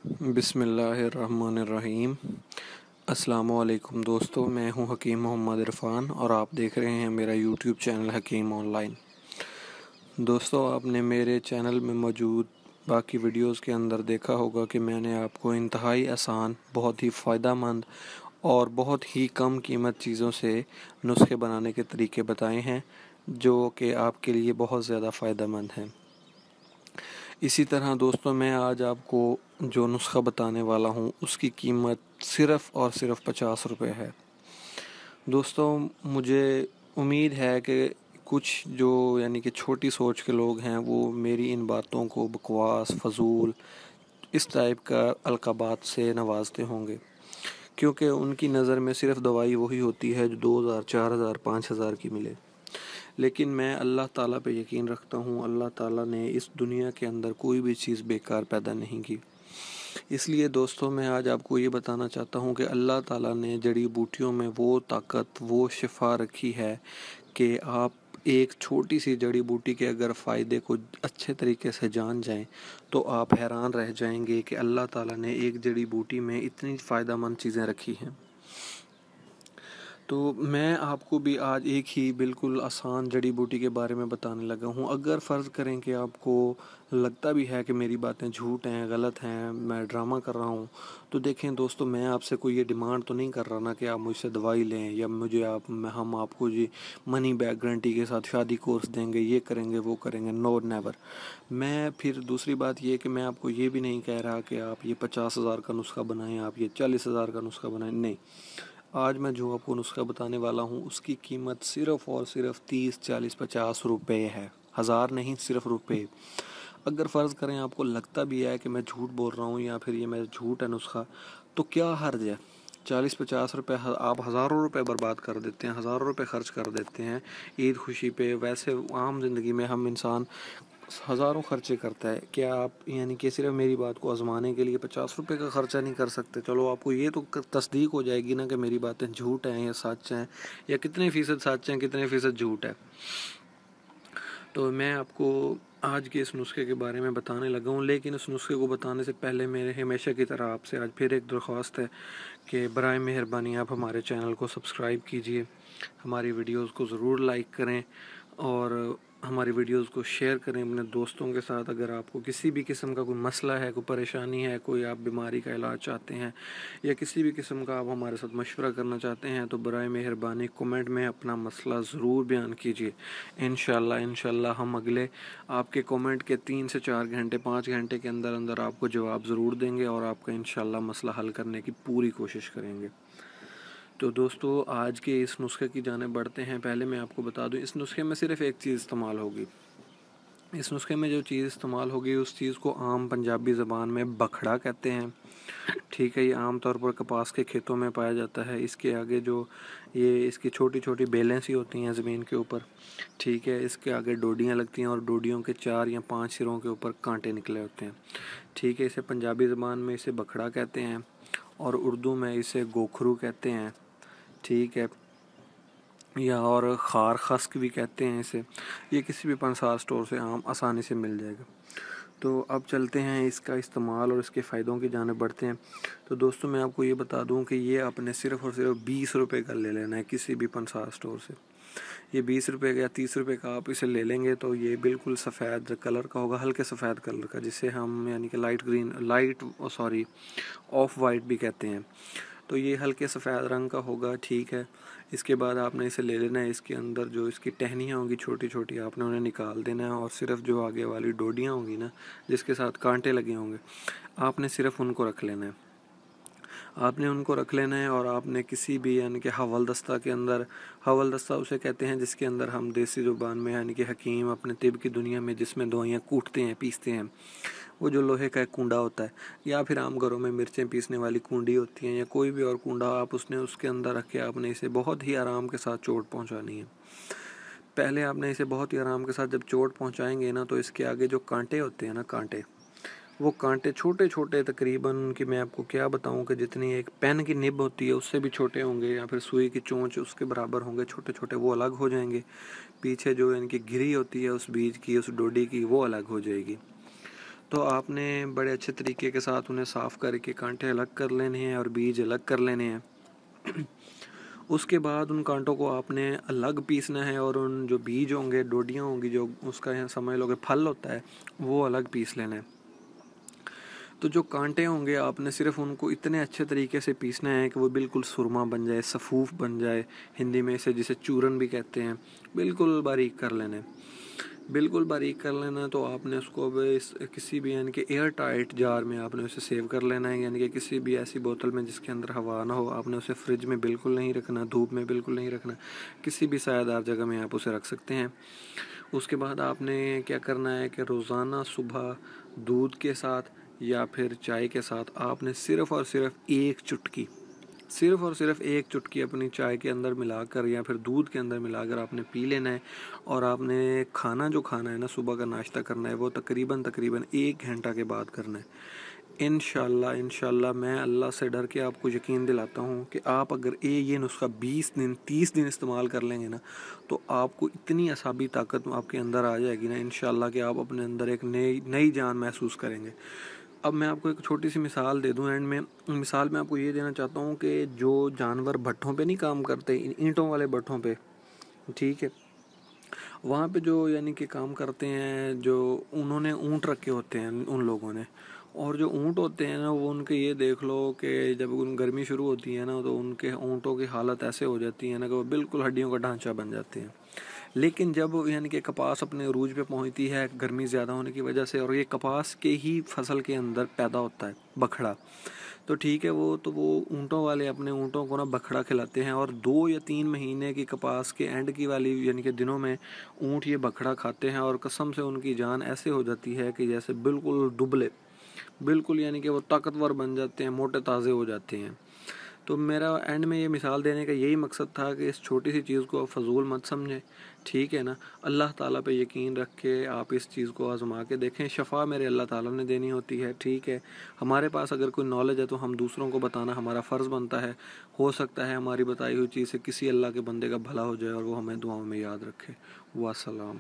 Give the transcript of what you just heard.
बिस्मिल्लाहिर्रहमानिर्रहीम। अस्सलामुअलैकुम दोस्तों, मैं हूं हकीम मोहम्मद इरफ़ान और आप देख रहे हैं मेरा यूट्यूब चैनल हकीम ऑनलाइन। दोस्तों, आपने मेरे चैनल में मौजूद बाकी वीडियोस के अंदर देखा होगा कि मैंने आपको इंतहाई आसान, बहुत ही फ़ायदेमंद और बहुत ही कम कीमत चीज़ों से नुस्खे बनाने के तरीके बताए हैं, जो कि आपके लिए बहुत ज़्यादा फ़ायदेमंद हैं। इसी तरह दोस्तों, मैं आज आपको जो नुस्खा बताने वाला हूँ उसकी कीमत सिर्फ़ और सिर्फ 50 रुपये है। दोस्तों, मुझे उम्मीद है कि कुछ जो यानी कि छोटी सोच के लोग हैं वो मेरी इन बातों को बकवास, फ़ज़ूल इस टाइप का अलक़ाबात से नवाजते होंगे, क्योंकि उनकी नज़र में सिर्फ़ दवाई वही होती है जो 2000, 4000, 5000 की मिले। लेकिन मैं अल्लाह ताला पे यकीन रखता हूँ। अल्लाह ताला ने इस दुनिया के अंदर कोई भी चीज़ बेकार पैदा नहीं की। इसलिए दोस्तों, मैं आज आपको ये बताना चाहता हूँ कि अल्लाह ताला ने जड़ी बूटियों में वो ताकत, वो शिफा रखी है कि आप एक छोटी सी जड़ी बूटी के अगर फ़ायदे को अच्छे तरीके से जान जाएं तो आप हैरान रह जाएंगे कि अल्लाह ताला ने एक जड़ी बूटी में इतनी फ़ायदेमंद चीज़ें रखी हैं। तो मैं आपको भी आज एक ही बिल्कुल आसान जड़ी बूटी के बारे में बताने लगा हूँ। अगर फ़र्ज़ करें कि आपको लगता भी है कि मेरी बातें झूठ हैं, गलत हैं, मैं ड्रामा कर रहा हूँ, तो देखें दोस्तों, मैं आपसे कोई ये डिमांड तो नहीं कर रहा ना कि आप मुझसे दवाई लें या मुझे हम आपको जी मनी बैक गारंटी के साथ शादी कोर्स देंगे, ये करेंगे, वो करेंगे। No, never. मैं फिर दूसरी बात ये कि मैं आपको ये भी नहीं कह रहा कि आप ये 50,000 का नुस्खा बनाएं, आप ये 40,000 का नुस्खा बनाएं। नहीं, आज मैं जो आपको नुस्खा बताने वाला हूँ उसकी कीमत सिर्फ़ और सिर्फ 30, 40, 50 रुपये है। हज़ार नहीं, सिर्फ रुपये। अगर फ़र्ज़ करें आपको लगता भी है कि मैं झूठ बोल रहा हूँ या फिर ये मेरा झूठ है नुस्खा, तो क्या हर्ज है? 40-50 रुपये आप हज़ारों रुपये बर्बाद कर देते हैं, हज़ारों रुपये खर्च कर देते हैं ईद खुशी पे। वैसे आम ज़िंदगी में हम इंसान हज़ारों खर्चे करता है। क्या आप यानी कि सिर्फ मेरी बात को आजमाने के लिए 50 रुपये का खर्चा नहीं कर सकते? चलो, आपको ये तो तस्दीक हो जाएगी ना कि मेरी बातें झूठ हैं या सच हैं, या कितने फ़ीसद सच हैं, कितने फ़ीसद झूठ है। तो मैं आपको आज के इस नुस्खे के बारे में बताने लगा हूँ, लेकिन उस नुस्खे को बताने से पहले मेरे हमेशा की तरह आपसे आज फिर एक दरख्वास्त है कि बराए मेहरबानी आप हमारे चैनल को सब्सक्राइब कीजिए, हमारी वीडियोस को ज़रूर लाइक करें और हमारी वीडियोस को शेयर करें अपने दोस्तों के साथ। अगर आपको किसी भी किस्म का कोई मसला है, कोई परेशानी है, कोई आप बीमारी का इलाज चाहते हैं या किसी भी किस्म का आप हमारे साथ मशवरा करना चाहते हैं, तो बराए मेहरबानी कमेंट में अपना मसला ज़रूर बयान कीजिए। इंशाल्लाह हम अगले आपके कमेंट के 3 से 4 घंटे, 5 घंटे के अंदर अंदर आपको जवाब ज़रूर देंगे और आपका इंशाल्लाह मसला हल करने की पूरी कोशिश करेंगे। तो दोस्तों, आज के इस नुस्खे की जाने बढ़ते हैं। पहले मैं आपको बता दूं, इस नुस्खे में सिर्फ एक चीज़ इस्तेमाल होगी। इस नुस्खे में जो चीज़ इस्तेमाल होगी उस चीज़ को आम पंजाबी ज़बान में बखड़ा कहते हैं। ठीक है, ये आम तौर पर कपास के खेतों में पाया जाता है। इसके आगे जो ये इसकी छोटी छोटी बेलें सी होती हैं ज़मीन के ऊपर। ठीक है, इसके आगे डोडियाँ लगती हैं और डोडियों के 4 या 5 सिरों के ऊपर कांटे निकले होते हैं। ठीक है, इसे पंजाबी ज़बान में इसे बखड़ा कहते हैं और उर्दू में इसे गोखरू कहते हैं। ठीक है, या और खार खस्क भी कहते हैं इसे। ये किसी भी पंसार स्टोर से आम आसानी से मिल जाएगा। तो अब चलते हैं इसका इस्तेमाल और इसके फ़ायदों की जाने बढ़ते हैं। तो दोस्तों, मैं आपको ये बता दूं कि ये आपने सिर्फ़ और सिर्फ 20 रुपये का ले लेना है किसी भी पंसार स्टोर से। ये 20 रुपये का या 30 रुपये का आप इसे ले लेंगे तो ये बिल्कुल सफ़ेद कलर का होगा, हल्के सफ़ेद कलर का, जिसे हम यानी कि ऑफ वाइट भी कहते हैं। तो ये हल्के सफ़ेद रंग का होगा। ठीक है, इसके बाद आपने इसे ले लेना है। इसके अंदर जो इसकी टहनियाँ होंगी छोटी छोटी, आपने उन्हें निकाल देना है और सिर्फ जो आगे वाली डोडियाँ होंगी ना, जिसके साथ कांटे लगे होंगे, आपने सिर्फ उनको रख लेना है। आपने उनको रख लेना है और आपने किसी भी यानी कि हवलदस्ता के अंदर, हवलदस्ता उसे कहते हैं जिसके अंदर हम देसी ज़ुबान में यानी कि हकीम अपने तिब की दुनिया में जिसमें दवाइयाँ कूटते हैं, पीसते हैं, वो जो लोहे का एक कूंडा होता है, या फिर आम घरों में मिर्चें पीसने वाली कूंडी होती हैं, या कोई भी और कूंडा, आप उसके अंदर रख के आपने इसे बहुत ही आराम के साथ चोट पहुंचानी है। पहले आपने इसे बहुत ही आराम के साथ जब चोट पहुंचाएंगे ना, तो इसके आगे जो कांटे होते हैं ना, कांटे, वो कांटे छोटे छोटे, तकरीबन कि मैं आपको क्या बताऊं कि जितनी एक पेन की निब होती है उससे भी छोटे होंगे, या फिर सुई की चोंच उसके बराबर होंगे, छोटे छोटे, वो अलग हो जाएंगे। पीछे जो इनकी गिरी होती है उस बीज की, उस डोडी की, वो अलग हो जाएगी। तो आपने बड़े अच्छे तरीके के साथ उन्हें साफ़ करके कांटे अलग कर लेने हैं और बीज अलग कर लेने हैं। उसके बाद उन कांटों को आपने अलग पीसना है और उन जो बीज होंगे, डोडियाँ होंगी, जो उसका यहाँ समझ लो कि फल होता है, वो अलग पीस लेना है। तो जो कांटे होंगे आपने सिर्फ उनको इतने अच्छे तरीके से पीसना है कि वो बिल्कुल सुरमा बन जाए, सफ़ूफ बन जाए, हिंदी में इसे जिसे चूरन भी कहते हैं, बिल्कुल बारीक कर लेना है। बिल्कुल बारीक कर लेना है। तो आपने उसको अब किसी भी यानी कि एयर टाइट जार में आपने उसे सेव कर लेना है, यानी कि किसी भी ऐसी बोतल में जिसके अंदर हवा ना हो। आपने उसे फ्रिज में बिल्कुल नहीं रखना, धूप में बिल्कुल नहीं रखना, किसी भी सायादार जगह में आप उसे रख सकते हैं। उसके बाद आपने क्या करना है कि रोज़ाना सुबह दूध के साथ या फिर चाय के साथ आपने सिर्फ़ और सिर्फ एक चुटकी अपनी चाय के अंदर मिलाकर या फिर दूध के अंदर मिलाकर आपने पी लेना है। और आपने खाना जो खाना है ना, सुबह का नाश्ता करना है, वो तकरीबन 1 घंटा के बाद करना है। इंशाल्लाह मैं अल्लाह से डर के आपको यकीन दिलाता हूँ कि आप अगर ये नुस्खा 20 दिन 30 दिन इस्तेमाल कर लेंगे ना, तो आपको इतनी असाबी ताकत आपके अंदर आ जाएगी ना इंशाल्लाह कि आप अपने अंदर एक नई नई जान महसूस करेंगे। अब मैं आपको एक छोटी सी मिसाल दे दूं एंड में। मिसाल मैं आपको ये देना चाहता हूँ कि जो जानवर भट्ठों पे नहीं काम करते, ईंटों वाले भट्ठों पे, ठीक है, वहाँ पे जो यानी कि काम करते हैं, जो उन्होंने ऊँट रखे होते हैं उन लोगों ने, और जो ऊँट होते हैं ना, वो उनके ये देख लो कि जब उन गर्मी शुरू होती है ना, तो उनके ऊँटों की हालत ऐसे हो जाती है ना कि वो बिल्कुल हड्डियों का ढांचा बन जाते हैं। लेकिन जब यानी कि कपास अपने अरूज पे पहुंचती है गर्मी ज़्यादा होने की वजह से, और ये कपास के ही फसल के अंदर पैदा होता है बखड़ा, तो ठीक है, वो ऊँटों वाले अपने ऊँटों को ना बखड़ा खिलाते हैं, और 2 या 3 महीने की कपास के एंड की वाली यानी कि दिनों में ऊँट ये बखड़ा खाते हैं, और कसम से उनकी जान ऐसे हो जाती है कि जैसे बिल्कुल दुबले, बिल्कुल यानी कि वो ताकतवर बन जाते हैं, मोटे ताज़े हो जाते हैं। तो मेरा एंड में ये मिसाल देने का यही मकसद था कि इस छोटी सी चीज़ को आप फजूल मत समझें, ठीक है ना। अल्लाह ताला पे यकीन रख के आप इस चीज़ को आजमा के देखें। शफ़ा मेरे अल्लाह ताला ने देनी होती है, ठीक है। हमारे पास अगर कोई नॉलेज है तो हम दूसरों को बताना हमारा फ़र्ज़ बनता है। हो सकता है हमारी बताई हुई चीज़ से किसी अल्लाह के बंदे का भला हो जाए और वो हमें दुआओं में याद रखे। वासलाम।